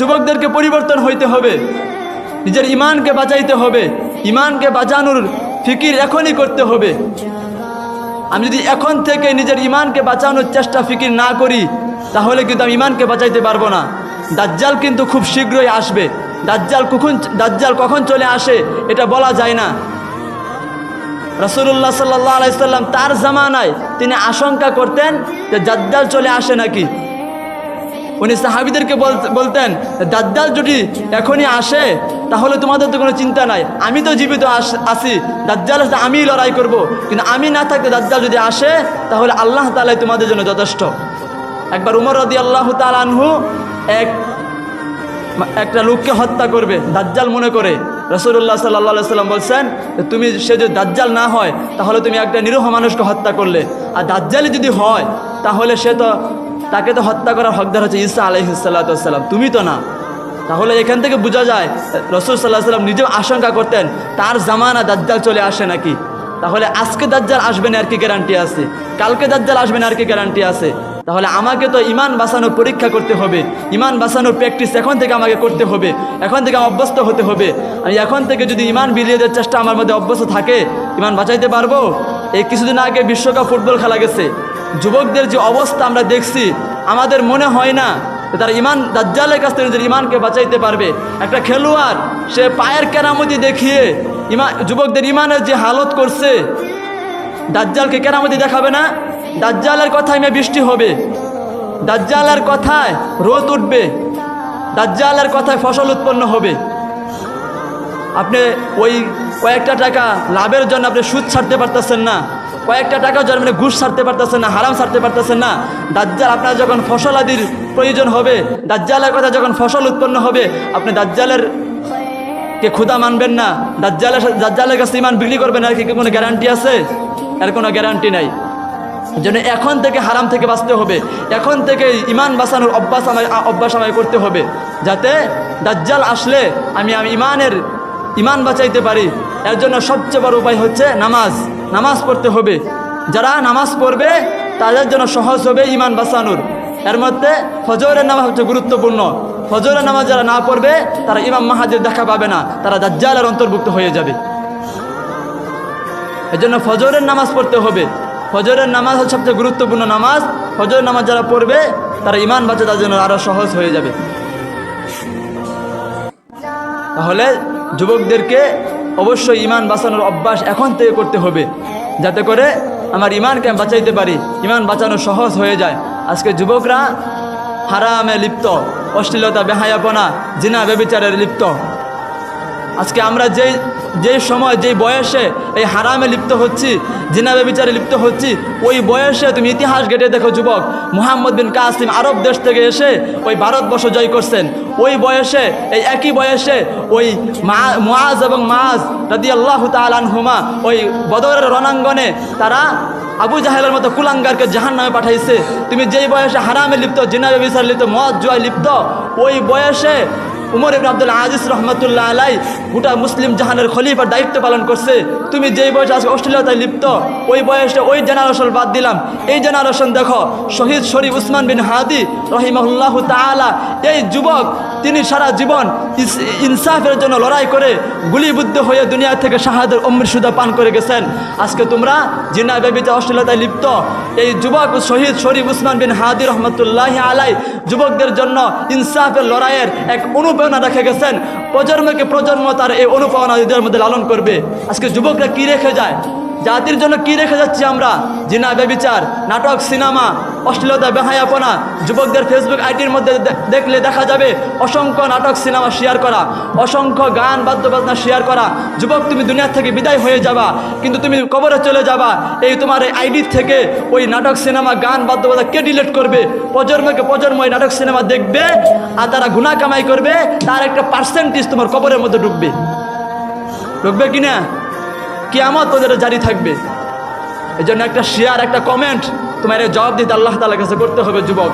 যুবকদেরকে পরিবর্তন হইতে হবে, নিজের ইমানকে বাঁচাইতে হবে, ইমানকে বাঁচানোর ফিকির এখনই করতে হবে। আমি যদি এখন থেকে নিজের ইমানকে বাঁচানোর চেষ্টা ফিকির না করি তাহলে কিন্তু আমি ইমানকে বাঁচাইতে পারবো না। দাজ্জাল কিন্তু খুব শীঘ্রই আসবে। দাজ্জাল কখন চলে আসে এটা বলা যায় না। রাসূলুল্লাহ সাল্লাল্লাহু আলাইহি সাল্লাম তার জামানায় তিনি আশঙ্কা করতেন যে দাজ্জাল চলে আসে নাকি। উনি সাহাবীদেরকে বলতেন, দাজ্জাল যদি এখনই আসে তাহলে তোমাদের তো কোনো চিন্তা নাই, আমি তো জীবিত আছি, দাজ্জালের সাথে আমিই লড়াই করব, কিন্তু আমি না থাকতে দাজ্জাল যদি আসে তাহলে আল্লাহ তাআলাই তোমাদের জন্য যথেষ্ট। একবার উমর রাদিয়াল্লাহু তাআলা আনহু একটা লোককে হত্যা করবে দাজ্জাল মনে করে। রাসূলুল্লাহ সাল্লাল্লাহু আলাইহি সাল্লাম বলছেন, তুমি সে যদি দাজ্জাল না হয় তাহলে তুমি একটা নিরীহ মানুষকে হত্যা করলে, আর দাজ্জালই যদি হয় তাহলে তাকে তো হত্যা করার হকদার হচ্ছে ঈসা আলাইহিস সালাতু ওয়াস সালাম, তুমি তো না। তাহলে এখান থেকে বোঝা যায় রাসূল সাল্লাল্লাহু আলাইহি সাল্লাম নিজেও আশঙ্কা করতেন তার জামানা দাজ্জাল চলে আসে নাকি। তাহলে আজকে দাজ্জাল আসবে না আর কি গ্যারান্টি আছে, কালকে দাজ্জাল আসবে না আর কি গ্যারান্টি আছে। তাহলে আমাকে তো ইমান বাঁচানোর পরীক্ষা করতে হবে, ইমান বাঁচানোর প্র্যাকটিস এখন থেকে আমাকে করতে হবে, এখন থেকে অভ্যস্ত হতে হবে। আমি এখন থেকে যদি ইমান বিলিয়ে দেওয়ার চেষ্টা আমার মধ্যে অভ্যস্ত থাকে, ইমান বাঁচাইতে পারবো। এই কিছুদিন আগে বিশ্বকাপ ফুটবল খেলা গেছে, যুবকদের যে অবস্থা আমরা দেখছি, আমাদের মনে হয় না তারা ইমান দাজ্জালের কাছ থেকে নিজের ইমানকে বাঁচাইতে পারবে। একটা খেলোয়াড় সে পায়ের কেরামতি দেখিয়ে যুবকদের ইমানের যে হালত করছে, দাজ্জালকে কেরামতি দেখাবে না? দাজ্জালের কথায় বৃষ্টি হবে, দাজ্জালের কথায় রোদ উঠবে, দাজ্জালের কথায় ফসল উৎপন্ন হবে। আপনি ওই কয়েকটা টাকা লাভের জন্য আপনি সুদ ছাড়তে পারতেছেন না, কয়েকটা টাকার জন্য আপনি ঘুষ ছাড়তে পারতেছেন না, হারাম ছাড়তে পারতেছেন না। দাজ্জাল আপনার যখন ফসল আদির প্রয়োজন হবে, দাজ্জালের কথা যখন ফসল উৎপন্ন হবে, আপনি দাজ্জালের কে খুদা মানবেন না, দাজ্জালের কাছে ইমান বিক্রি করবেন, আর কি কোনো গ্যারান্টি আছে? এর কোনো গ্যারান্টি নাই। যেন এখন থেকে হারাম থেকে বাঁচতে হবে, এখন থেকে ইমান বাঁচানোর অভ্যাস আমায় করতে হবে, যাতে দাজ্জাল আসলে আমি ইমান বাঁচাইতে পারি। এর জন্য সবচেয়ে বড় উপায় হচ্ছে নামাজ পড়তে হবে। যারা নামাজ পড়বে তাদের জন্য সহজ হবে ইমান বাঁচানোর। এর মধ্যে ফজরের নামাজ হচ্ছে গুরুত্বপূর্ণ। ফজরের নামাজ যারা না পড়বে তারা ইমাম মাহাদির দেখা পাবে না, তারা দাজ্জালের অন্তর্ভুক্ত হয়ে যাবে। এর জন্য ফজরের নামাজ পড়তে হবে। ফজরের নামাজ হচ্ছে সবচেয়ে গুরুত্বপূর্ণ নামাজ। ফজরের নামাজ যারা পড়বে তারা ইমান বাঁচা তার জন্য আরও সহজ হয়ে যাবে। তাহলে যুবকদেরকে অবশ্যই ইমান বাঁচানোর অভ্যাস এখন থেকে করতে হবে, যাতে করে আমার ইমানকে আমি বাঁচাইতে পারি, ইমান বাঁচানো সহজ হয়ে যায়। আজকে যুবকরা হারামে লিপ্ত, অশ্লীলতা, বেহায়াপনা, জিনা ব্যভিচারের লিপ্ত। আজকে আমরা যেই সময় যেই বয়সে এই হারামে লিপ্ত হচ্ছি, জিনা ব্যভিচারে লিপ্ত হচ্ছি, ওই বয়সে তুমি ইতিহাস ঘেটে দেখো যুবক, মুহাম্মদ বিন কাসিম আরব দেশ থেকে এসে ওই ভারতবর্ষ জয় করছেন। ওই বয়সে, এই একই বয়সে ওই মুআজ এবং মাআজ রাদিয়াল্লাহু তাআলা আনহুমা ওই বদরের রণাঙ্গনে তারা আবু জাহেলের মতো কুলাঙ্গারকে জাহান্নামে পাঠাইছে। তুমি যেই বয়সে হারামে লিপ্ত, জিনা ব্যভিচারে লিপ্ত, মদ জুয়ায় লিপ্ত, ওই বয়সে উমর ইবনে আব্দুল আজিজ রহমতুল্লাহ আলাই গোটা মুসলিম জাহানের খলিফার দায়িত্ব পালন করছে। তুমি যেই বয়সে আজকে অশ্লীলতায় লিপ্ত, ওই বয়সে ওই জেনারেশন বাদ দিলাম, এই জেনারেশন দেখো, শহীদ শরীফ উসমান বিন হাদি রহিমাহুল্লাহ তাআলা, এই যুবক তিনি সারা জীবন ইনসাফের জন্য লড়াই করে গুলিবিদ্ধ হয়ে দুনিয়া থেকে শাহাদাতের অমৃতসুধা পান করে গেছেন। আজকে তোমরা জিনা ব্যভিচার অশ্লীলতায় লিপ্ত, এই যুবক শহীদ শরীফ উসমান বিন হাদি রহমতুল্লাহ আলাই যুবকদের জন্য ইনসাফের লড়াইয়ের এক অনুপ্রেরণা রেখে গেছেন। প্রজন্মকে প্রজন্ম তার এই অনুপ্রেরণা এদের মধ্যে লালন করবে। আজকে যুবকরা কি রেখে যায়, জাতির জন্য কি রেখে যাচ্ছি আমরা? জিনা ব্যভিচার, নাটক, সিনেমা, অশ্লীলতা, বেহায়াপনা। যুবকদের ফেসবুক আইডির মধ্যে দেখলে দেখা যাবে অসংখ্য নাটক, সিনেমা শেয়ার করা, অসংখ্য গান, বাদ্যবাজনা শেয়ার করা। যুবক তুমি দুনিয়া থেকে বিদায় হয়ে যাবা, কিন্তু তুমি কবরে চলে যাবা, এই তোমার এই আইডির থেকে ওই নাটক, সিনেমা, গান, বাদ্যবাজনা কে ডিলিট করবে? প্রজন্মকে প্রজন্ম এই নাটক, সিনেমা দেখবে, আর তারা গুনাহ কামাই করবে, তার একটা পার্সেন্টেজ তোমার কবরের মধ্যে ঢুকবে কিনা? কিয়ামত পর্যন্ত জারি থাকবে। এই জন্য একটা শেয়ার, একটা কমেন্ট তোমার জবাব দিতে আল্লাহ তাআলার কাছে করতে হবে যুবক।